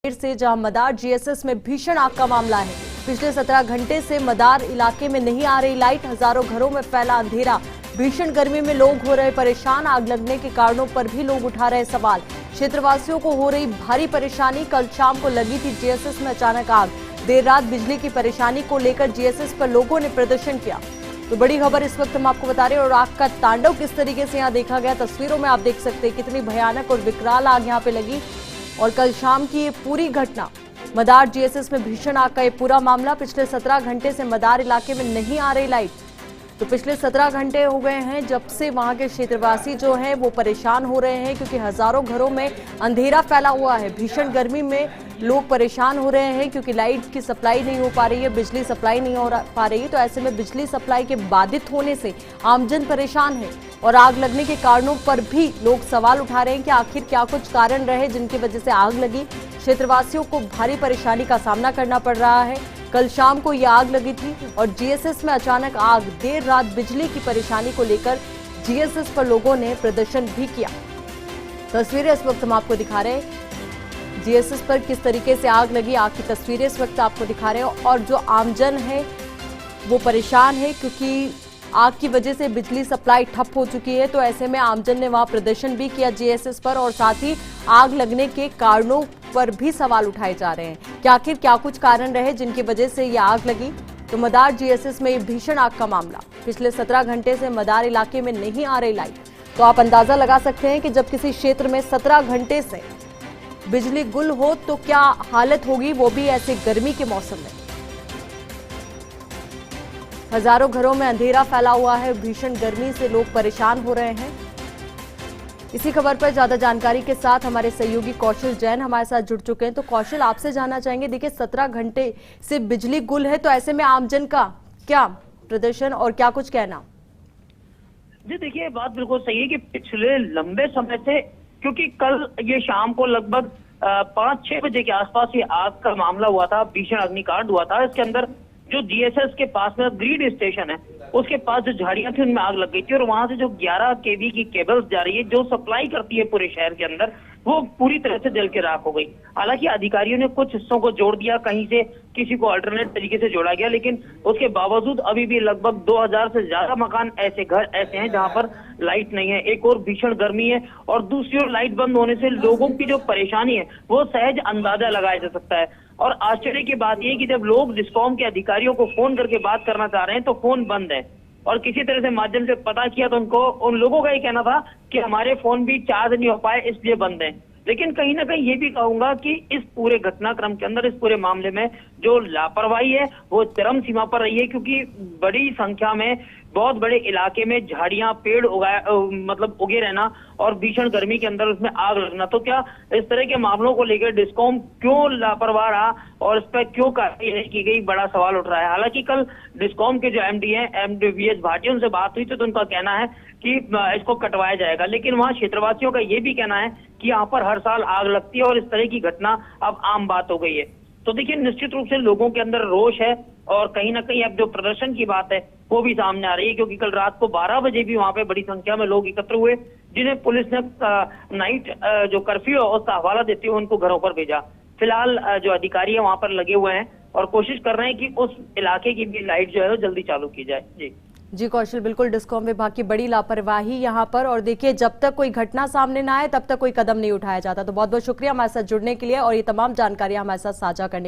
से जहां मदार जीएसएस में भीषण आग का मामला है। पिछले 17 घंटे से मदार इलाके में नहीं आ रही लाइट, हजारों घरों में फैला अंधेरा, भीषण गर्मी में लोग हो रहे परेशान, आग लगने के कारणों पर भी लोग उठा रहे सवाल। क्षेत्रवासियों को हो रही भारी परेशानी। कल शाम को लगी थी जीएसएस में अचानक आग। देर रात बिजली की परेशानी को लेकर जीएसएस पर लोगों ने प्रदर्शन किया। तो बड़ी खबर इस वक्त हम आपको बता रहे हैं। और आग का तांडव किस तरीके से यहाँ देखा गया, तस्वीरों में आप देख सकते हैं कितनी भयानक और विकराल आग यहाँ पे लगी। और कल शाम की ये पूरी घटना, मदार जीएसएस में भीषण आग का ये पूरा मामला। पिछले 17 घंटे से मदार इलाके में नहीं आ रही लाइट। तो पिछले 17 घंटे हो गए हैं जब से वहां के क्षेत्रवासी जो हैं वो परेशान हो रहे हैं, क्योंकि हजारों घरों में अंधेरा फैला हुआ है। भीषण गर्मी में लोग परेशान हो रहे हैं क्योंकि लाइट की सप्लाई नहीं हो पा रही है, बिजली सप्लाई नहीं हो पा रही है। तो ऐसे में बिजली सप्लाई के बाधित होने से आमजन परेशान है। और आग लगने के कारणों पर भी लोग सवाल उठा रहे हैं कि आखिर क्या कुछ कारण रहे जिनकी वजह से आग लगी। क्षेत्रवासियों को भारी परेशानी का सामना करना पड़ रहा है। कल शाम को यह आग लगी थी और जीएसएस में अचानक आग। देर रात बिजली की परेशानी को लेकर जीएसएस पर लोगों ने प्रदर्शन भी किया। तस्वीरें इस वक्त हम आपको दिखा रहे हैं, जीएसएस पर किस तरीके से आग लगी, आग की तस्वीरें इस वक्त आपको दिखा रहे हैं। और जो आमजन है वो परेशान है क्योंकि आग की वजह से बिजली सप्लाई ठप हो चुकी है। तो ऐसे में आमजन ने वहां प्रदर्शन भी किया जीएसएस पर, और साथ ही आग लगने के कारणों पर भी सवाल उठाए जा रहे हैं कि आखिर क्या कुछ कारण रहे जिनकी वजह से ये आग लगी। तो मदार जीएसएस में ये भीषण आग का मामला। पिछले 17 घंटे से मदार इलाके में नहीं आ रही लाइट। तो आप अंदाजा लगा सकते हैं कि जब किसी क्षेत्र में 17 घंटे से बिजली गुल हो तो क्या हालत होगी, वो भी ऐसे गर्मी के मौसम में। हजारों घरों में अंधेरा फैला हुआ है, भीषण गर्मी से लोग परेशान हो रहे हैं। इसी खबर पर ज्यादा जानकारी के साथ हमारे सहयोगी कौशल जैन हमारे साथ जुड़ चुके हैं। तो कौशल, आपसे जानना चाहेंगे, देखिए 17 घंटे से बिजली गुल है, तो ऐसे में आमजन का क्या प्रदर्शन और क्या कुछ कहना? जी देखिए, बात बिल्कुल सही है कि पिछले लंबे समय से, क्योंकि कल ये शाम को लगभग 5-6 बजे के आसपास ये आग का मामला हुआ था, भीषण अग्निकांड हुआ था। इसके अंदर जो जीएसएस के पास में ग्रिड स्टेशन है उसके पास जो झाड़ियां थी उनमें आग लग गई थी, और वहां से जो 11 केवी की केबल्स जा रही है जो सप्लाई करती है पूरे शहर के अंदर, वो पूरी तरह से जल के राख हो गई। हालांकि अधिकारियों ने कुछ हिस्सों को जोड़ दिया, कहीं से किसी को अल्टरनेट तरीके से जोड़ा गया, लेकिन उसके बावजूद अभी भी लगभग 2000 से ज्यादा मकान घर ऐसे हैं जहां पर लाइट नहीं है। एक और भीषण गर्मी है और दूसरी ओर लाइट बंद होने से लोगों की जो परेशानी है वो सहज अंदाजा लगाया जा सकता है। और आश्चर्य की बात यह कि जब लोग डिस्कॉम के अधिकारियों को फोन करके बात करना चाह रहे हैं तो फोन बंद है, और किसी तरह से माध्यम से पता किया तो उन लोगों का ये कहना था कि हमारे फोन भी चार्ज नहीं हो पाए इसलिए बंद है। लेकिन कहीं ना कहीं ये भी कहूंगा कि इस पूरे घटनाक्रम के अंदर, इस पूरे मामले में जो लापरवाही है वो चरम सीमा पर रही है, क्योंकि बड़ी संख्या में बहुत बड़े इलाके में झाड़ियां, पेड़ उगे रहना और भीषण गर्मी के अंदर उसमें आग लगना। तो क्या इस तरह के मामलों को लेकर डिस्कॉम क्यों लापरवाह रहा और इस पर क्यों कार्रवाई नहीं की गई, बड़ा सवाल उठ रहा है। हालांकि कल डिस्कॉम के जो एमडी हैं, MDVS भाटिया, उनसे बात हुई तो उनका कहना है कि इसको कटवाया जाएगा। लेकिन वहां क्षेत्रवासियों का ये भी कहना है कि यहाँ पर हर साल आग लगती है और इस तरह की घटना अब आम बात हो गई है। तो देखिए, निश्चित रूप से लोगों के अंदर रोष है, और कहीं ना कहीं अब जो प्रदर्शन की बात है वो भी सामने आ रही है, क्योंकि कल रात को 12 बजे भी वहां पे बड़ी संख्या में लोग एकत्र हुए, जिन्हें पुलिस ने नाइट जो कर्फ्यू है उसका हवाला देते हुए उनको घरों पर भेजा। फिलहाल जो अधिकारी है वहां पर लगे हुए हैं और कोशिश कर रहे हैं कि उस इलाके की भी लाइट जो है वो जल्दी चालू की जाए। जी कौशल, बिल्कुल डिस्कॉम विभाग की बड़ी लापरवाही यहाँ पर। और देखिए, जब तक कोई घटना सामने ना आए तब तक कोई कदम नहीं उठाया जाता। तो बहुत बहुत शुक्रिया हमारे साथ जुड़ने के लिए और ये तमाम जानकारियां हमारे साथ साझा करने के लिए।